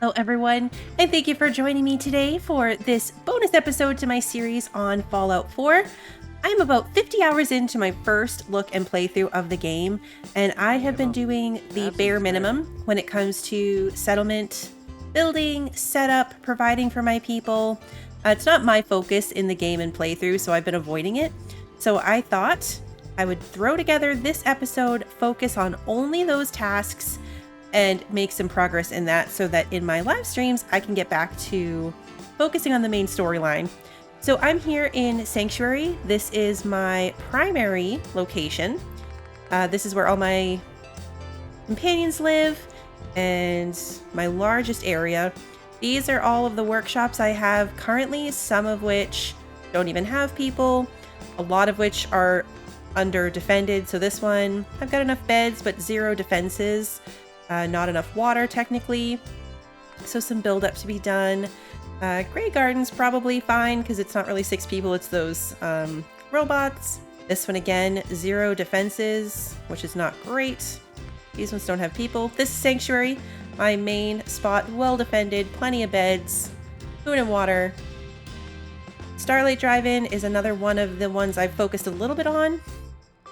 Hello everyone, and thank you for joining me today for this bonus episode to my series on Fallout 4. I'm about 50 hours into my first look and playthrough of the game, and I have been doing the bare minimum when it comes to settlement, building, setup, providing for my people. It's not my focus in the game and playthrough, so I've been avoiding it. So I thought I would throw together this episode, focus on only those tasks, and make some progress in that so that in my live streams, I can get back to focusing on the main storyline. So I'm here in Sanctuary. This is my primary location. This is where all my companions live and my largest area. These are all of the workshops I have currently, some of which don't even have people, a lot of which are under defended. So this one, I've got enough beds, but 0 defenses. Not enough water technically, so some build up to be done. Grey Garden's probably fine because it's not really 6 people, it's those robots. This one again, 0 defenses, which is not great. These ones don't have people. This is Sanctuary, my main spot, well defended, plenty of beds, food and water. Starlight Drive-In is another one of the ones I've focused a little bit on,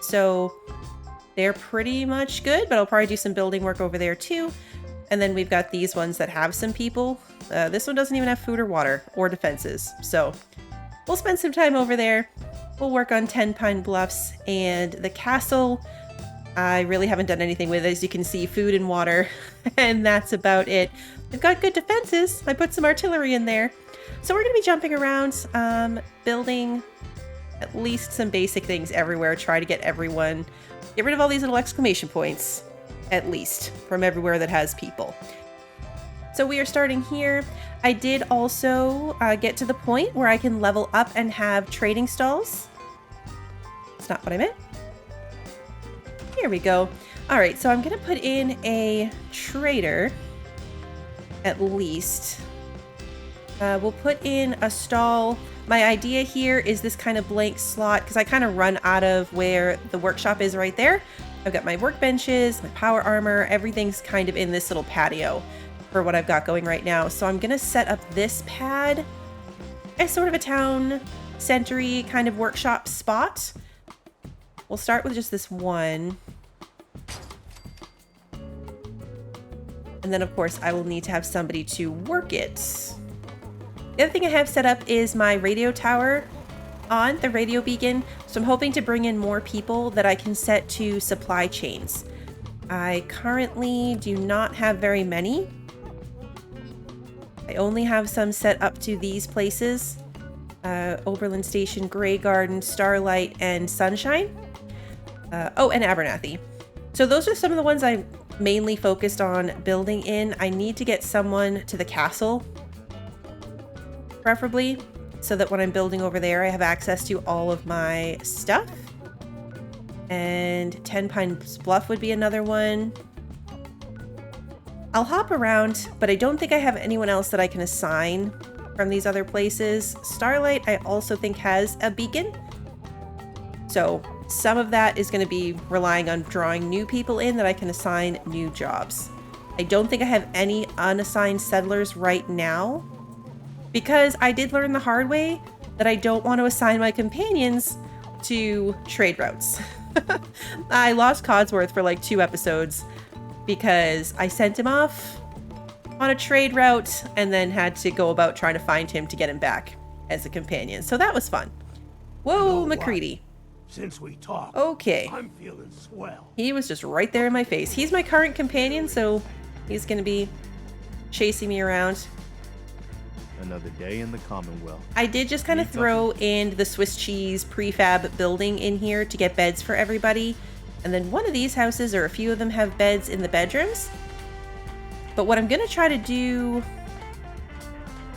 so they're pretty much good, but I'll probably do some building work over there too. And then we've got these ones that have some people. This one doesn't even have food or water or defenses. So we'll spend some time over there. We'll work on 10 Pine Bluffs and the castle. I really haven't done anything with it. As you can see, food and water, and that's about it. We've got good defenses. I put some artillery in there. So we're gonna be jumping around, building at least some basic things everywhere. Try to get everyone, get rid of all these little exclamation points, at least, from everywhere that has people. So we are starting here. I did also get to the point where I can level up and have trading stalls. That's not what I meant. Here we go. All right, so I'm gonna put in a trader, at least. We'll put in a stall. My idea here is this kind of blank slot because I kind of run out of where the workshop is right there. I've got my workbenches, my power armor, everything's kind of in this little patio for what I've got going right now. So I'm gonna set up this pad as sort of a town century kind of workshop spot. We'll start with just this one. And then of course I will need to have somebody to work it. The other thing I have set up is my radio tower on the radio beacon. So I'm hoping to bring in more people that I can set to supply chains. I currently do not have very many. I only have some set up to these places. Oberlin Station, Grey Garden, Starlight, and Sunshine. Oh, and Abernathy. So those are some of the ones I mainly focused on building in. I need to get someone to the castle, preferably, so that when I'm building over there, I have access to all of my stuff. And 10 Pines Bluff would be another one. I'll hop around, but I don't think I have anyone else that I can assign from these other places. Starlight, I also think, has a beacon. So some of that is going to be relying on drawing new people in that I can assign new jobs. I don't think I have any unassigned settlers right now, because I did learn the hard way that I don't want to assign my companions to trade routes. I lost Codsworth for like 2 episodes because I sent him off on a trade route and then had to go about trying to find him to get him back as a companion. So that was fun. Whoa, McCready. Since we talked, okay. I'm feeling swell. He was just right there in my face. He's my current companion, so he's going to be chasing me around. Another day in the Commonwealth. I did just kind of throw in the Swiss cheese prefab building in here to get beds for everybody. And then one of these houses, or a few of them, have beds in the bedrooms. But what I'm going to try to do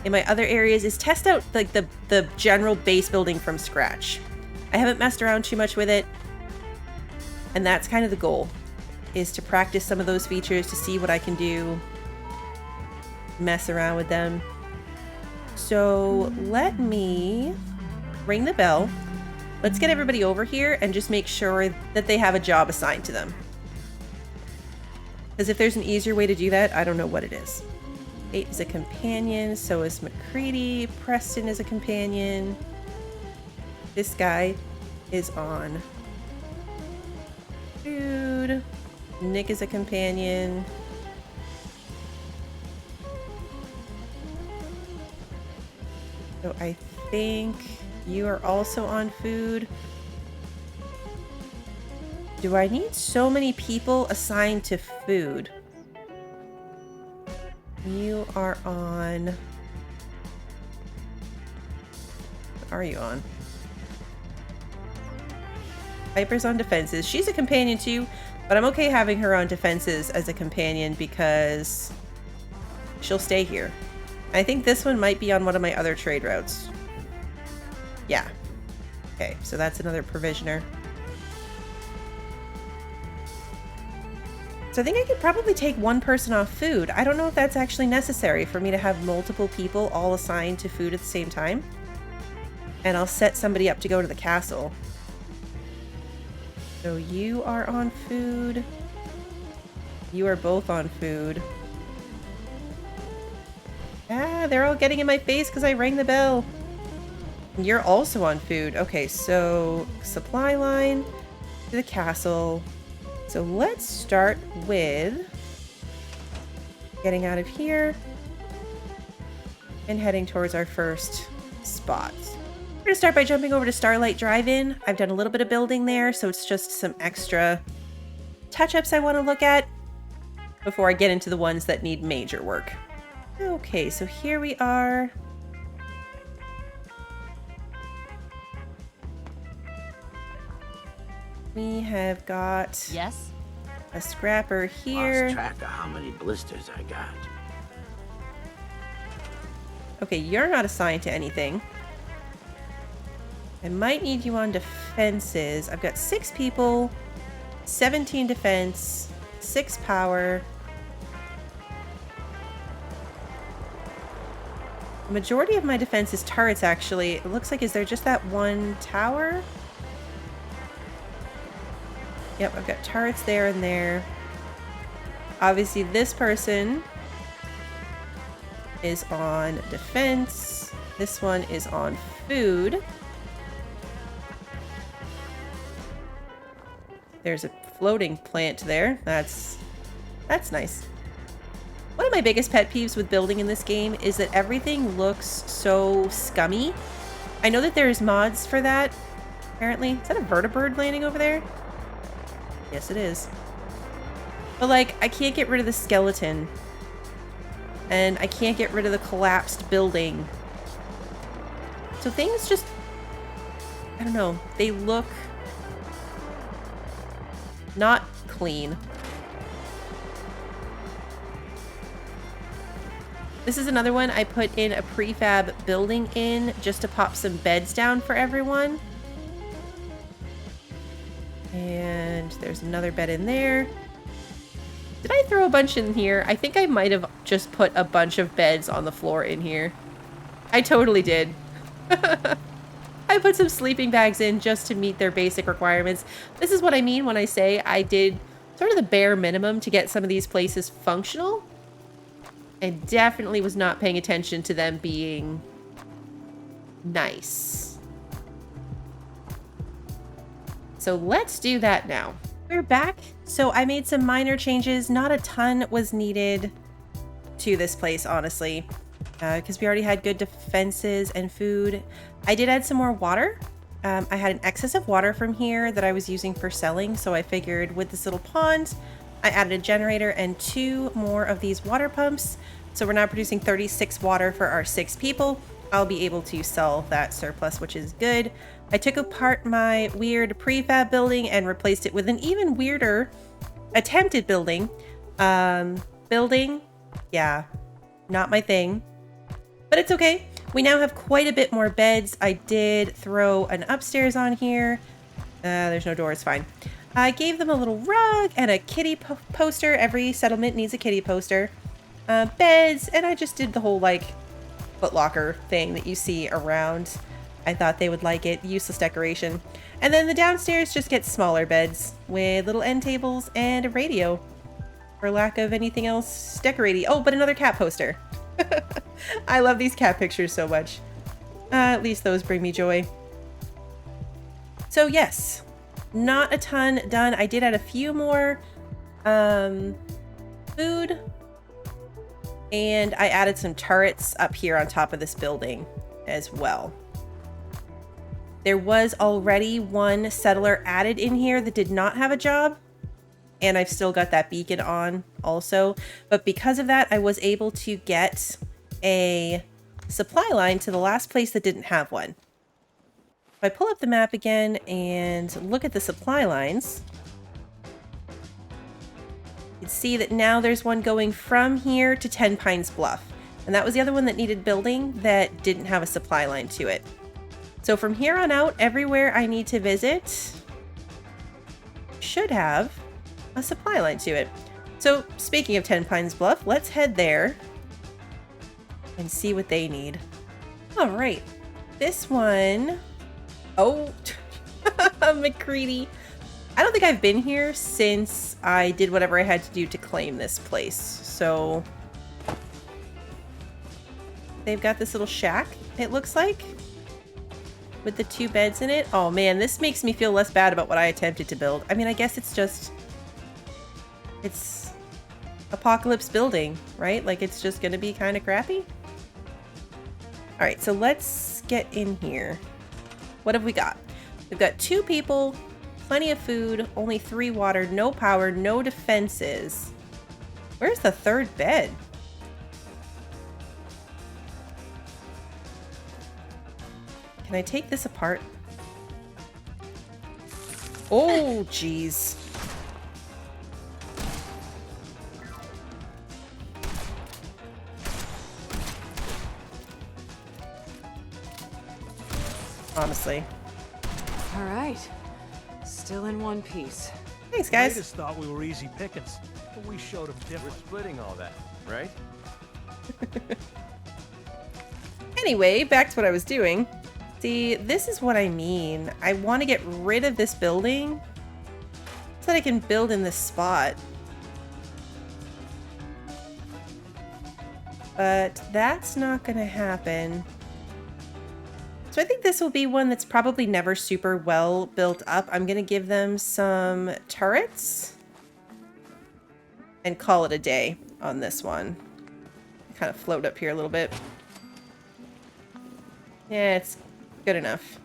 in my other areas is test out like the general base building from scratch. I haven't messed around too much with it. And that's kind of the goal, is to practice some of those features to see what I can do. Mess around with them. So let me ring the bell. Let's get everybody over here and just make sure that they have a job assigned to them. Because if there's an easier way to do that, I don't know what it is. Kate is a companion, so is McCready. Preston is a companion. This guy is on food. Nick is a companion. So I think you are also on food. Do I need so many people assigned to food? You are on... What are you on? Piper's on defenses. She's a companion too, but I'm okay having her on defenses as a companion because she'll stay here. I think this one might be on one of my other trade routes. Yeah. Okay, so that's another provisioner. So I think I could probably take one person off food. I don't know if that's actually necessary for me to have multiple people all assigned to food at the same time. And I'll set somebody up to go to the castle. So you are on food. You are both on food. Ah, they're all getting in my face because I rang the bell. You're also on food. Okay, so supply line to the castle. So let's start with getting out of here and heading towards our first spot. We're going to start by jumping over to Starlight Drive-In. I've done a little bit of building there, so it's just some extra touch-ups I want to look at before I get into the ones that need major work. Okay, so here we are. We have got a scrapper here. Lost track of how many blisters I got. Okay, you're not assigned to anything. I might need you on defenses. I've got 6 people, 17 defense, 6 power. The majority of my defense is turrets, actually. It looks like, is there just that one tower? Yep, I've got turrets there and there. Obviously, this person is on defense. This one is on food. There's a floating plant there. That's nice. One of my biggest pet peeves with building in this game is that everything looks so scummy. I know that there's mods for that, apparently. Is that a vertibird landing over there? Yes, it is. But, like, I can't get rid of the skeleton. And I can't get rid of the collapsed building. So things just... I don't know. They look... not clean. This is another one I put in a prefab building in just to pop some beds down for everyone. And there's another bed in there. Did I throw a bunch in here? I think I might have just put a bunch of beds on the floor in here. I totally did. I put some sleeping bags in just to meet their basic requirements. This is what I mean when I say I did sort of the bare minimum to get some of these places functional. And definitely was not paying attention to them being nice. So let's do that now. We're back. So I made some minor changes. Not a ton was needed to this place, honestly, because we already had good defenses and food. I did add some more water. I had an excess of water from here that I was using for selling. So I figured with this little pond, I added a generator and 2 more of these water pumps. So we're now producing 36 water for our 6 people. I'll be able to sell that surplus, which is good. I took apart my weird prefab building and replaced it with an even weirder attempted building. Yeah, not my thing, but it's okay. We now have quite a bit more beds. I did throw an upstairs on here. There's no door, it's fine. I gave them a little rug and a kitty poster. Every settlement needs a kitty poster. Beds, and I just did the whole like Foot Locker thing that you see around. I thought they would like it. Useless decoration. And then the downstairs just gets smaller beds with little end tables and a radio for lack of anything else decorating. Oh, but another cat poster. I love these cat pictures so much. At least those bring me joy. So yes, not a ton done. I did add a few more food. And I added some turrets up here on top of this building as well. There was already one settler added in here that did not have a job. And I've still got that beacon on also. But because of that, I was able to get a supply line to the last place that didn't have one. If I pull up the map again and look at the supply lines, you can see that now there's one going from here to 10 Pines Bluff. And that was the other one that needed building that didn't have a supply line to it. So from here on out, everywhere I need to visit should have a supply line to it. So speaking of 10 Pines Bluff, let's head there and see what they need. All right, this one, oh, McCready. I don't think I've been here since I did whatever I had to do to claim this place. So they've got this little shack, it looks like, with the 2 beds in it. Oh man, this makes me feel less bad about what I attempted to build. I mean, I guess it's apocalypse building, right? Like it's just gonna be kind of crappy. All right, so let's get in here. What have we got? We've got 2 people, plenty of food, only 3 water, no power, no defenses. Where's the 3rd bed? Can I take this apart? Oh, jeez. Honestly. All right. Still in one piece. Thanks, guys. They just thought we were easy pickings, but we showed them different. We're splitting all that, right? Anyway, back to what I was doing. See, this is what I mean. I want to get rid of this building so that I can build in this spot. But that's not going to happen. So I think this will be one that's probably never super well built up. I'm going to give them some turrets and call it a day on this one. Kind of float up here a little bit. Yeah, it's good enough.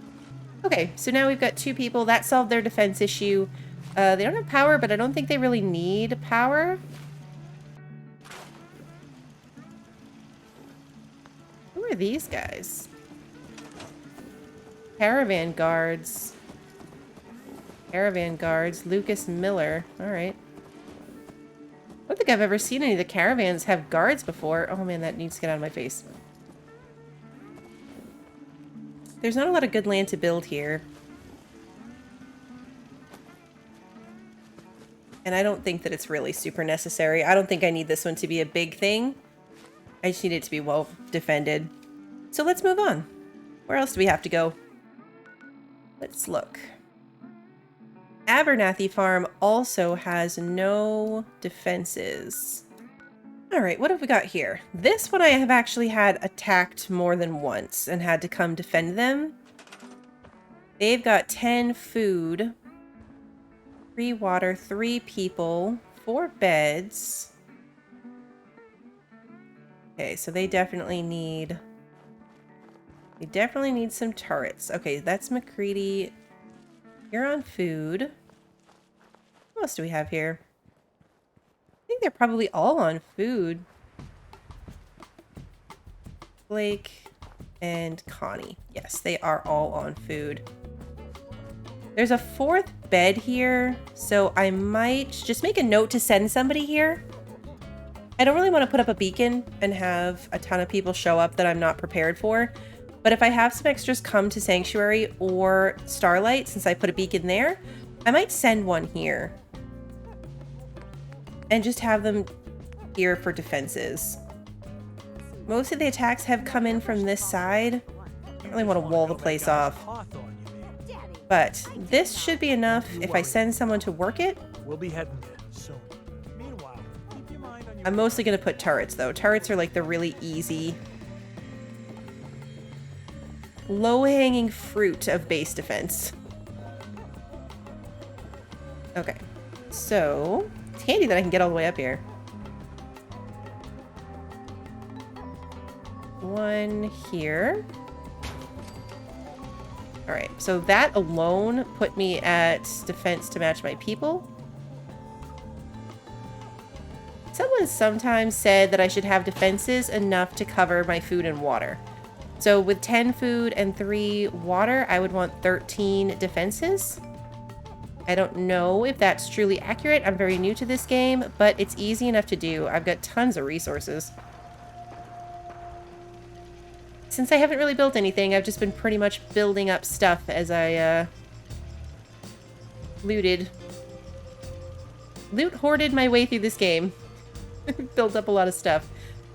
Okay, so now we've got 2 people. That solved their defense issue. They don't have power, but I don't think they really need power. Who are these guys? Caravan guards. Caravan guards. Lucas Miller. Alright. I don't think I've ever seen any of the caravans have guards before. Oh man, that needs to get out of my face. There's not a lot of good land to build here. And I don't think that it's really super necessary. I don't think I need this one to be a big thing. I just need it to be well defended. So let's move on. Where else do we have to go? Let's look. Abernathy Farm also has no defenses. All right, what have we got here? This one I have actually had attacked more than once and had to come defend them. They've got 10 food, 3 water, 3 people, 4 beds. Okay, so they definitely need some turrets. Okay, that's McCready. You're on food. What else do we have here? I think they're probably all on food. Blake and Connie. Yes, they are all on food. There's a 4th bed here, so I might just make a note to send somebody here. I don't really want to put up a beacon and have a ton of people show up that I'm not prepared for. But if I have some extras come to Sanctuary or Starlight, since I put a beacon there, I might send one here. And just have them here for defenses. Most of the attacks have come in from this side. I don't really want to wall the place off. But this should be enough if I send someone to work it. We'll be heading there soon. Meanwhile, keep your mind on I'm mostly going to put turrets, though. Turrets are like the really easy, low-hanging fruit of base defense. Okay. So, it's handy that I can get all the way up here. One here. Alright, so that alone put me at defense to match my people. Someone sometimes said that I should have defenses enough to cover my food and water. So with 10 food and 3 water, I would want 13 defenses. I don't know if that's truly accurate. I'm very new to this game, but it's easy enough to do. I've got tons of resources. Since I haven't really built anything, I've just been pretty much building up stuff as I loot hoarded my way through this game. Built up a lot of stuff.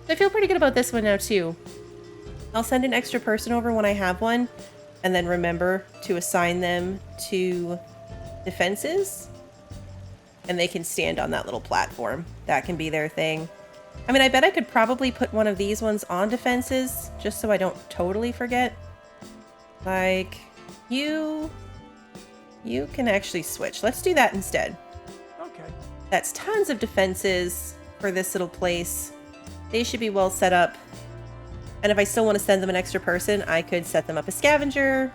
I feel pretty good about this one now too. I'll send an extra person over when I have one, and then remember to assign them to defenses, and they can stand on that little platform. That can be their thing. I mean, I bet I could probably put one of these ones on defenses, just so I don't totally forget. Like, you can actually switch. Let's do that instead. Okay. That's tons of defenses for this little place. They should be well set up. And if I still want to send them an extra person, I could set them up a scavenger.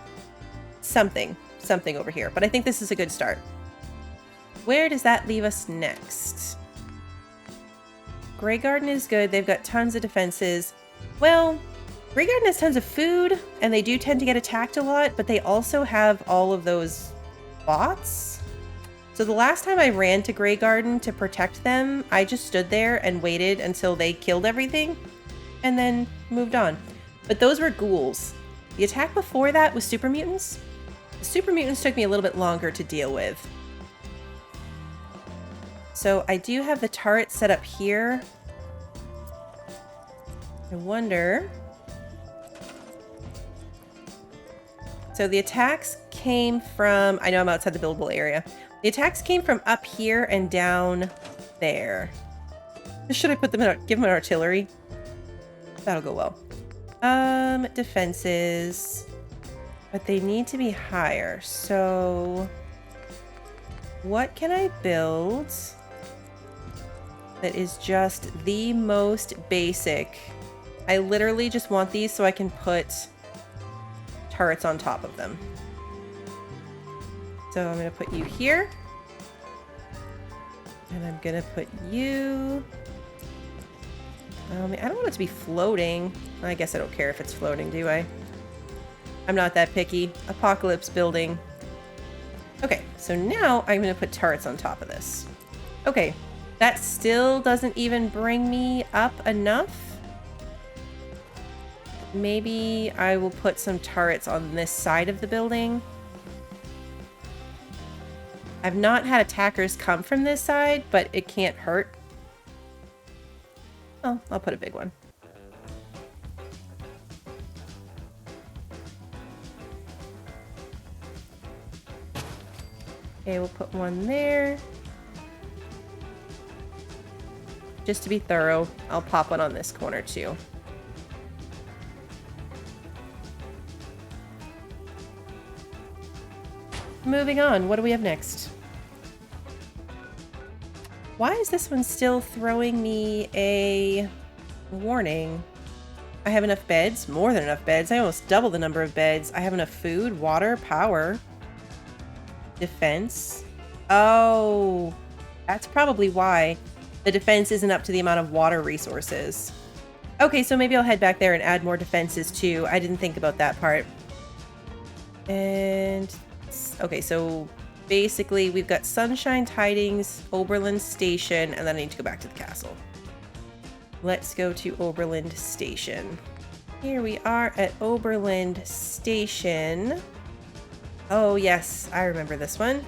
Something over here. But I think this is a good start. Where does that leave us next? Grey Garden is good. They've got tons of defenses. Well, Grey Garden has tons of food, and they do tend to get attacked a lot, but they also have all of those bots. So the last time I ran to Grey Garden to protect them, I just stood there and waited until they killed everything, and then moved on. But those were ghouls. The attack before that was super mutants. The super mutants took me a little bit longer to deal with. So I do have the turret set up here. I wonder. So the attacks came from, I know I'm outside the buildable area. The attacks came from up here and down there. Should I put them in, give them an artillery? That'll go well. Defenses. But they need to be higher. So what can I build that is just the most basic? I literally just want these so I can put turrets on top of them. So I'm going to put you here. And I'm going to put you... I don't want it to be floating. I guess I don't care if it's floating, do I? I'm not that picky. Apocalypse building. Okay, so now I'm going to put turrets on top of this. Okay, that still doesn't even bring me up enough. Maybe I will put some turrets on this side of the building. I've not had attackers come from this side, but it can't hurt. Oh, I'll put a big one. Okay, we'll put one there. Just to be thorough, I'll pop one on this corner too. Moving on, what do we have next? Why is this one still throwing me a warning? I have enough beds, more than enough beds. I almost double the number of beds. I have enough food, water, power, defense. Oh, that's probably why the defense isn't up to the amount of water resources. Okay, so maybe I'll head back there and add more defenses too. I didn't think about that part. And okay, so basically we've got Sunshine Tidings, Oberlin Station, and then I need to go back to the castle. Let's go to Oberlin Station. Here we are at Oberlin Station. Oh yes, I remember this one.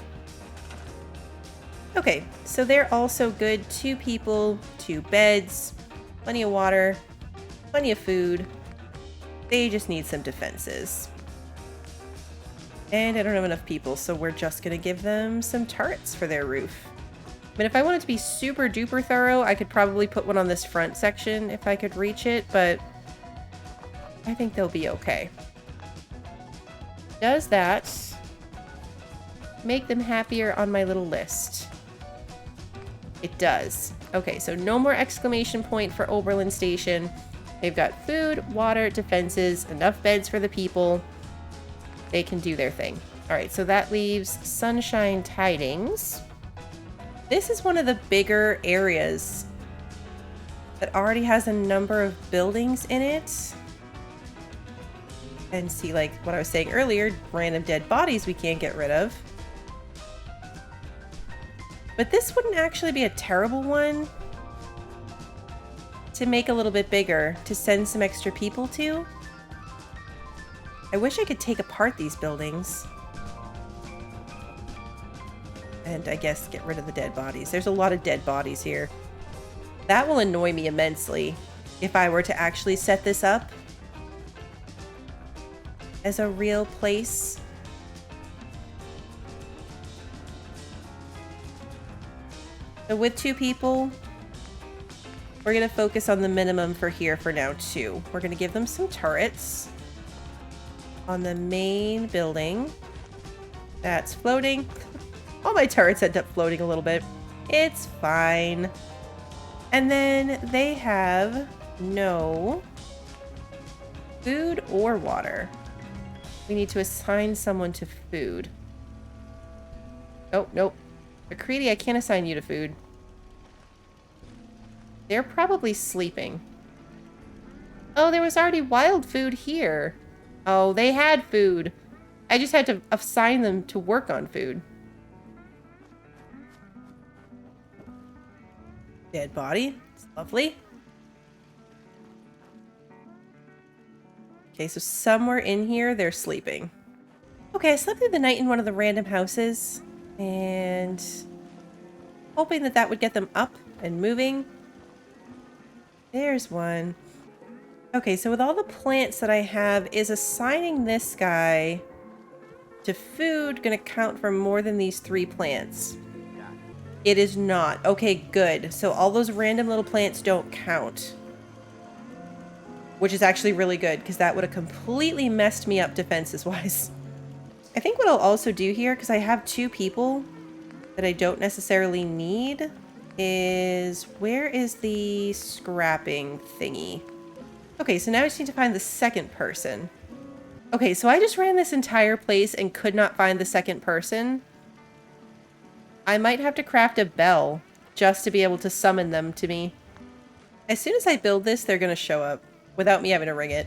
Okay, so they're also good. 2 people, 2 beds, plenty of water, plenty of food. They just need some defenses. And I don't have enough people, so we're just gonna give them some turrets for their roof. I mean, if I wanted to be super duper thorough, I could probably put one on this front section if I could reach it, but I think they'll be okay. Does that make them happier on my little list? It does. Okay, so no more exclamation point for Oberlin Station. They've got food, water, defenses, enough beds for the people. They can do their thing. All right, so that leaves Sunshine Tidings. This is one of the bigger areas that already has a number of buildings in it. And see, like what I was saying earlier, random dead bodies we can't get rid of. But this wouldn't actually be a terrible one to make a little bit bigger, to send some extra people to. I wish I could take apart these buildings. And I guess get rid of the dead bodies. There's a lot of dead bodies here. That will annoy me immensely if I were to actually set this up as a real place. So with 2 people, we're going to focus on the minimum for here for now too. We're going to give them some turrets on the main building that's floating. All my turrets end up floating a little bit. It's fine. And then they have no food or water. We need to assign someone to food. Oh, nope. McCready, I can't assign you to food. They're probably sleeping. Oh, there was already wild food here. Oh, they had food. I just had to assign them to work on food. Dead body. It's lovely. Okay, so somewhere in here, they're sleeping. Okay, I slept through the night in one of the random houses. And hoping that that would get them up and moving. There's one. Okay, so with all the plants that I have, is assigning this guy to food going to count for more than these 3 plants? It is not. Okay, good. So all those random little plants don't count. Which is actually really good, because that would have completely messed me up defenses-wise. I think what I'll also do here, because I have 2 people that I don't necessarily need, is where is the scrapping thingy? Okay, so now I just need to find the second person. Okay, so I just ran this entire place and could not find the second person. I might have to craft a bell just to be able to summon them to me. As soon as I build this, they're going to show up without me having to ring it.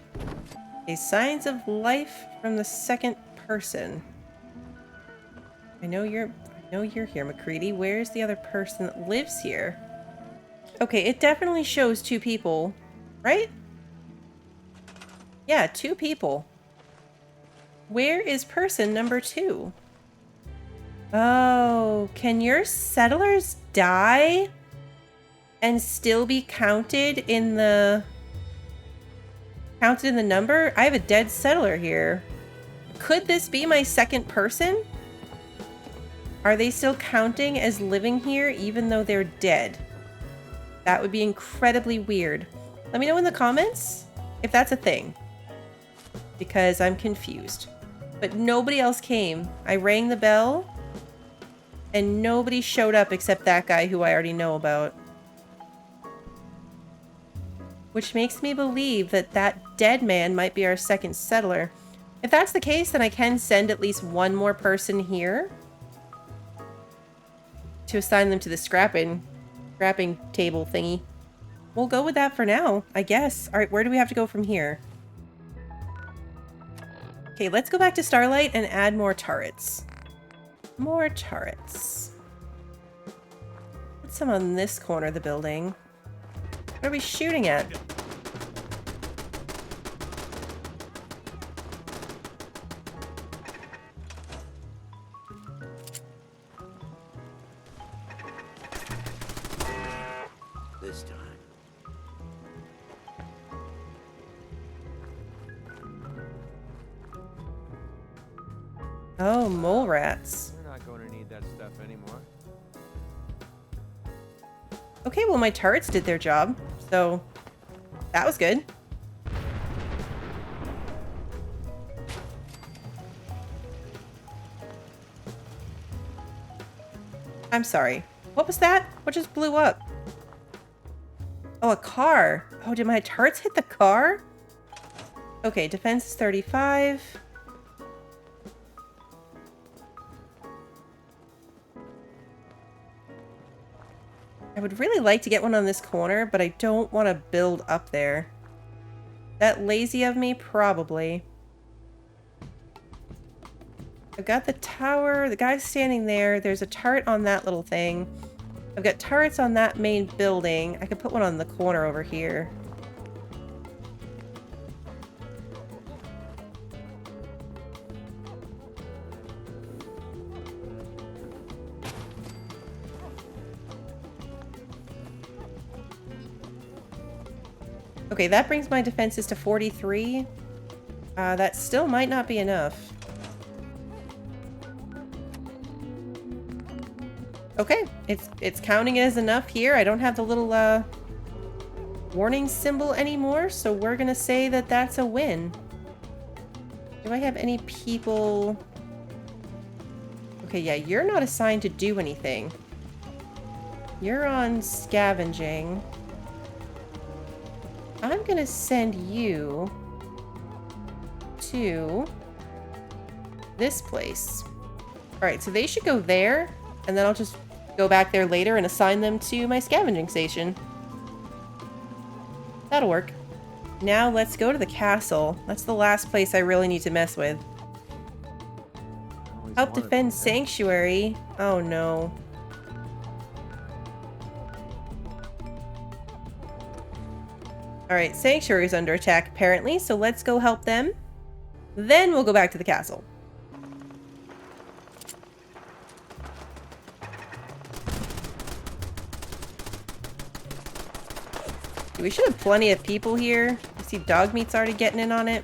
Okay, signs of life from the second person. I know you're here, McCready. Where's the other person that lives here? Okay, it definitely shows 2 people, right? Yeah, 2 people. Where is person number 2? Oh, can your settlers die and still be counted in the number? I have a dead settler here. Could this be my second person? Are they still counting as living here even though they're dead? That would be incredibly weird. Let me know in the comments if that's a thing, because I'm confused. But nobody else came. I rang the bell and nobody showed up except that guy who I already know about. Which makes me believe that that dead man might be our second settler. If that's the case, then I can send at least 1 more person here to assign them to the scrapping table thingy. We'll go with that for now, I guess. All right, where do we have to go from here? Okay, let's go back to Starlight and add more turrets. More turrets. Put some on this corner of the building. What are we shooting at? This time. Oh, mole rats. We're not going to need that stuff anymore. Okay, well my turrets did their job, so that was good. I'm sorry. What was that? What just blew up? Oh, a car. Oh, did my turrets hit the car? Okay, defense is 35. I would really like to get one on this corner, but I don't want to build up there. That lazy of me? Probably. I've got the tower, the guy's standing there, there's a turret on that little thing. I've got turrets on that main building. I could put one on the corner over here. Okay, that brings my defenses to 43. That still might not be enough. Okay, it's counting as enough here. I don't have the little warning symbol anymore, so we're gonna say that that's a win. Do I have any people? Okay, yeah, you're not assigned to do anything. You're on scavenging. I'm gonna send you to this place. Alright, so they should go there, and then I'll just go back there later and assign them to my scavenging station. That'll work. Now let's go to the castle. That's the last place I really need to mess with. Help defend Sanctuary. Oh no. Alright, Sanctuary's under attack apparently, so let's go help them. Then we'll go back to the castle. We should have plenty of people here. I see Dogmeat's already getting in on it.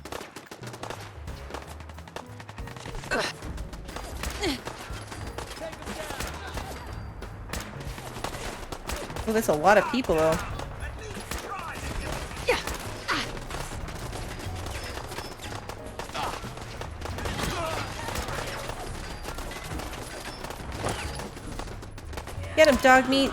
Oh, that's a lot of people though. Get him, Dogmeat.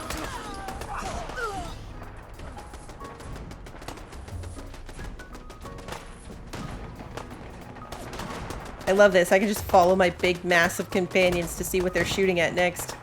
I love this. I can just follow my big, massive companions to see what they're shooting at next.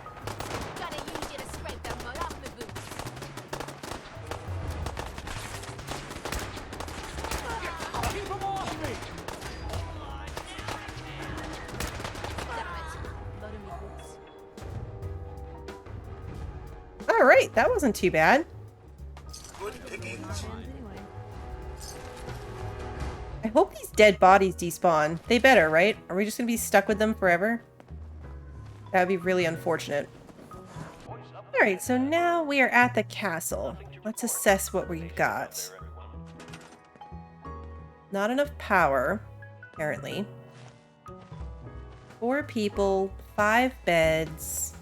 Alright, that wasn't too bad. I hope these dead bodies despawn. They better, right? Are we just gonna be stuck with them forever? That would be really unfortunate. Alright, so now we are at the castle. Let's assess what we've got. Not enough power, apparently. 4 people, 5 beds,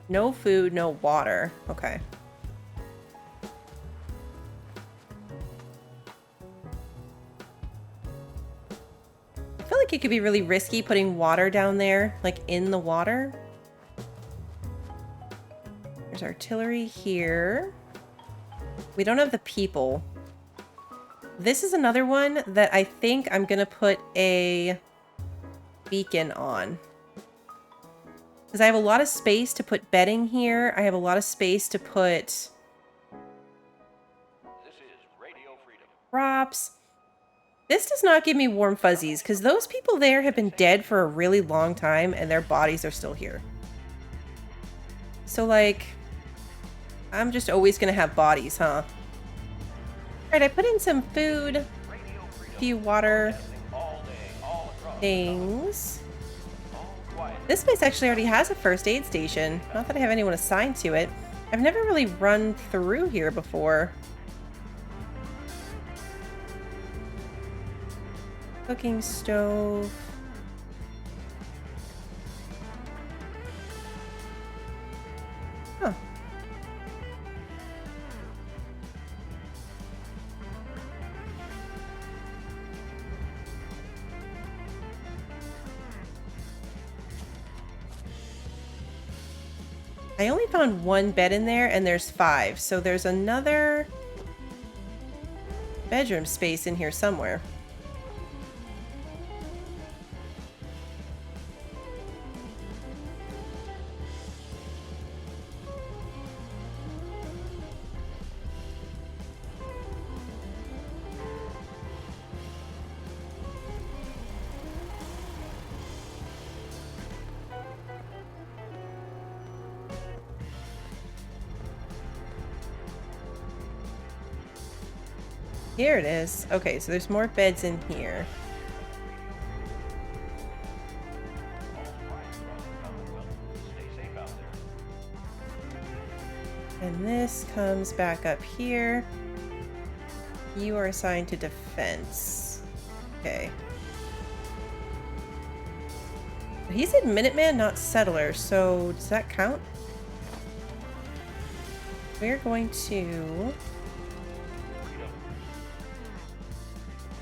no food, no water. Okay. I feel like it could be really risky putting water down there, like in the water. There's artillery here. We don't have the people. This is another one that I think I'm gonna put a beacon on. Because I have a lot of space to put bedding here. I have a lot of space to put props. This does not give me warm fuzzies because those people there have been dead for a really long time and their bodies are still here. So like, I'm just always gonna have bodies, huh? Alright, I put in some food, a few water things. This place actually already has a first aid station. Not that I have anyone assigned to it. I've never really run through here before. Cooking stove. Huh. I only found one bed in there and there's 5. So there's another bedroom space in here somewhere. Here it is. Okay, so there's more beds in here. And this comes back up here. You are assigned to defense. Okay. He said Minuteman, not settler, so does that count? We're going to...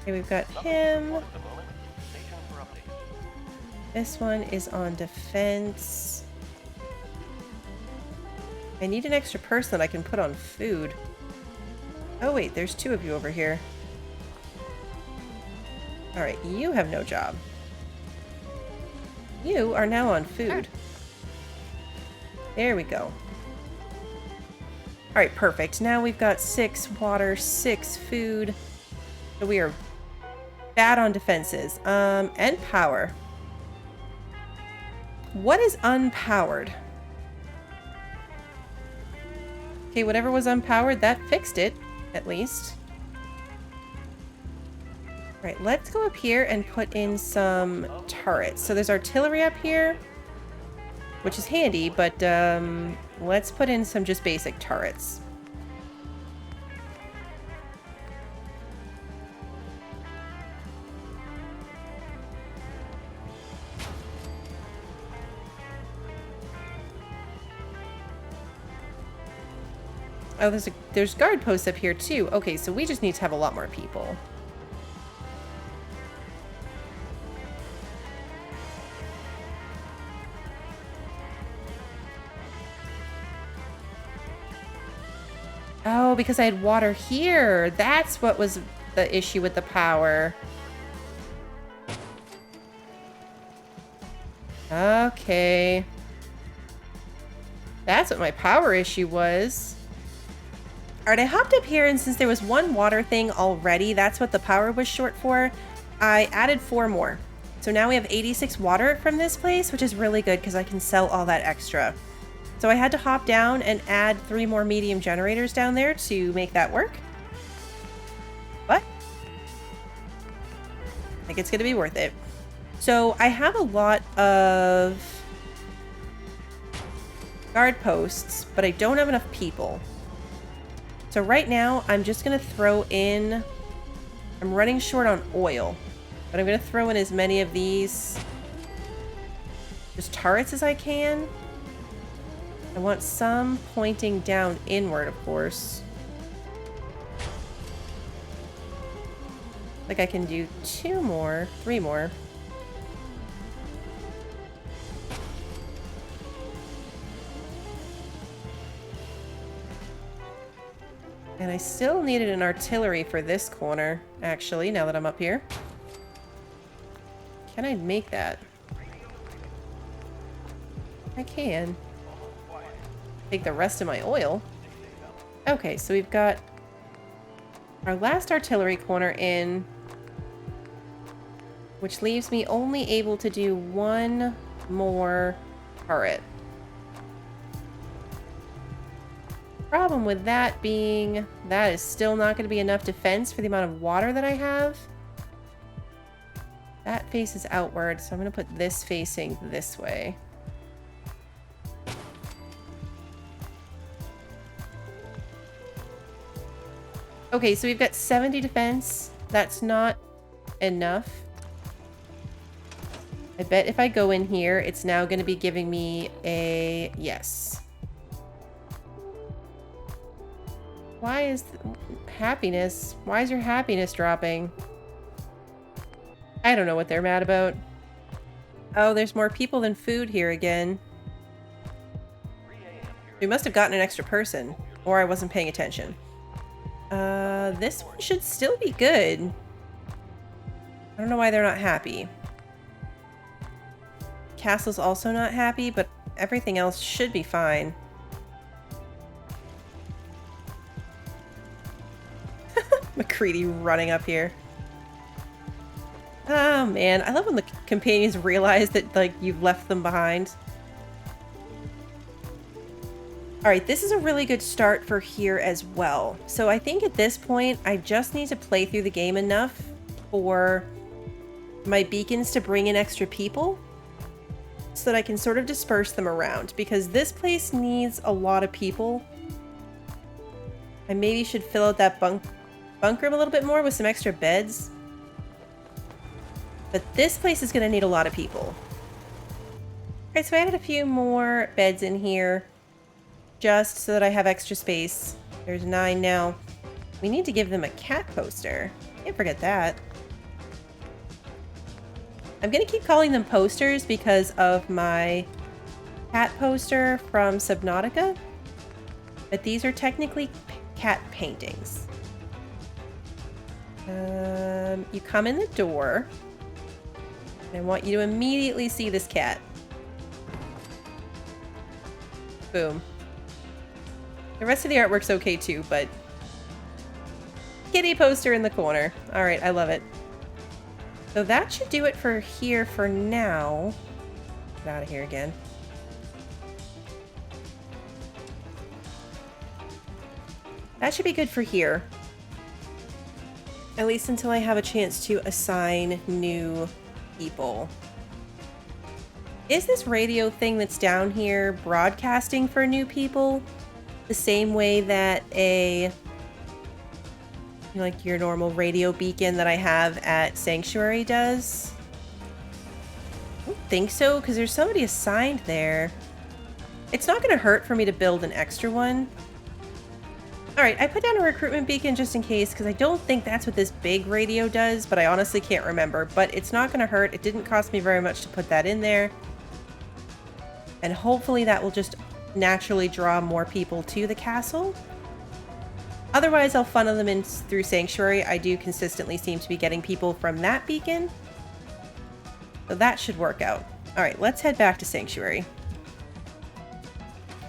Okay, we've got him. This one is on defense. I need an extra person that I can put on food. Oh wait, there's 2 of you over here. Alright, you have no job. You are now on food. There we go. Alright, perfect. Now we've got 6 water, 6 food. So we are bad on defenses. And power. What is unpowered? Okay, whatever was unpowered, that fixed it, at least. Alright, let's go up here and put in some turrets. So there's artillery up here, which is handy, but let's put in some just basic turrets. Oh, there's guard posts up here too. Okay, so we just need to have a lot more people. Oh, because I had water here. That's what was the issue with the power. Okay. That's what my power issue was. Alright, I hopped up here, and since there was 1 water thing already, that's what the power was short for, I added 4 more. So now we have 86 water from this place, which is really good because I can sell all that extra. So I had to hop down and add 3 more medium generators down there to make that work. But I think it's going to be worth it. So I have a lot of guard posts, but I don't have enough people. So right now, I'm just going to throw in... I'm running short on oil, but I'm going to throw in as many of these just turrets as I can. I want some pointing down inward, of course. Like I can do 2 more, 3 more. And I still needed an artillery for this corner, actually, now that I'm up here. Can I make that? I can. Take the rest of my oil. Okay, so we've got our last artillery corner in, which leaves me only able to do 1 more turret. Problem with that being that is still not going to be enough defense for the amount of water that I have. That faces outward, so I'm going to put this facing this way. Okay, so we've got 70 defense. That's not enough. I bet if I go in here, it's now going to be giving me a yes. Why is happiness? Why is your happiness dropping? I don't know what they're mad about. Oh, there's more people than food here again. We must have gotten an extra person, or I wasn't paying attention. This one should still be good. I don't know why they're not happy. Castle's also not happy, but everything else should be fine. McCready running up here. Oh man, I love when the companions realize that like you've left them behind. Alright, this is a really good start for here as well. So I think at this point, I just need to play through the game enough for my beacons to bring in extra people so that I can sort of disperse them around, because this place needs a lot of people. I maybe should fill out that bunk room a little bit more with some extra beds. But this place is going to need a lot of people. Alright, so I added a few more beds in here just so that I have extra space. There's 9 now. We need to give them a cat poster. Can't forget that. I'm going to keep calling them posters because of my cat poster from Subnautica. But these are technically cat paintings. You come in the door. I want you to immediately see this cat. Boom. The rest of the artwork's okay too, but kitty poster in the corner. All right, I love it. So that should do it for here for now. Get out of here again. That should be good for here. At least until I have a chance to assign new people. Is this radio thing that's down here broadcasting for new people the same way that like your normal radio beacon that I have at Sanctuary does? I don't think so, because there's somebody assigned there. It's not going to hurt for me to build an extra one. Alright, I put down a recruitment beacon just in case, because I don't think that's what this big radio does, but I honestly can't remember. But it's not going to hurt. It didn't cost me very much to put that in there. And hopefully that will just naturally draw more people to the castle. Otherwise, I'll funnel them in through Sanctuary. I do consistently seem to be getting people from that beacon. So that should work out. Alright, let's head back to Sanctuary.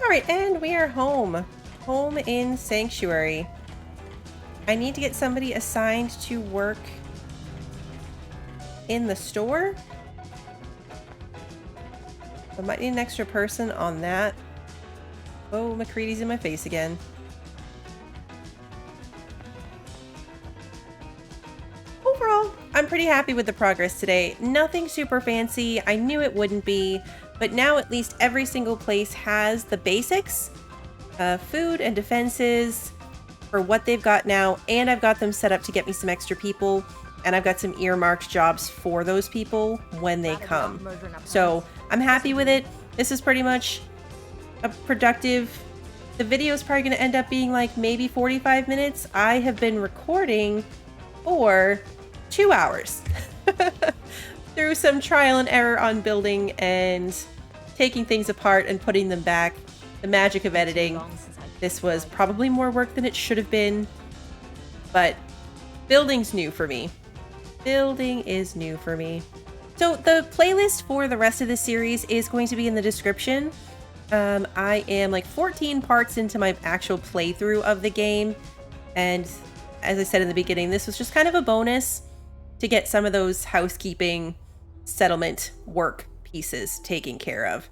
Alright, and we are home. Home in Sanctuary. I need to get somebody assigned to work in the store. I might need an extra person on that. Oh, McCready's in my face again. Overall, I'm pretty happy with the progress today. Nothing super fancy. I knew it wouldn't be, but now at least every single place has the basics. Food and defenses for what they've got now, and I've got them set up to get me some extra people, and I've got some earmarked jobs for those people when they come. So I'm happy with it. This is pretty much a productive... The video is probably going to end up being like maybe 45 minutes. I have been recording for 2 hours through some trial and error on building and taking things apart and putting them back. The magic of editing. This was probably more work than it should have been, but building's new for me. Building is new for me. So the playlist for the rest of the series is going to be in the description. I am like 14 parts into my actual playthrough of the game, and as I said in the beginning, this was just kind of a bonus to get some of those housekeeping settlement work pieces taken care of.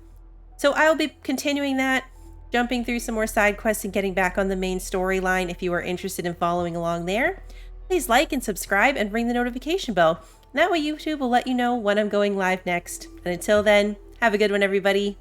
So I'll be continuing that, jumping through some more side quests and getting back on the main storyline. If you are interested in following along there, please like and subscribe and ring the notification bell. That way YouTube will let you know when I'm going live next. And until then, have a good one, everybody.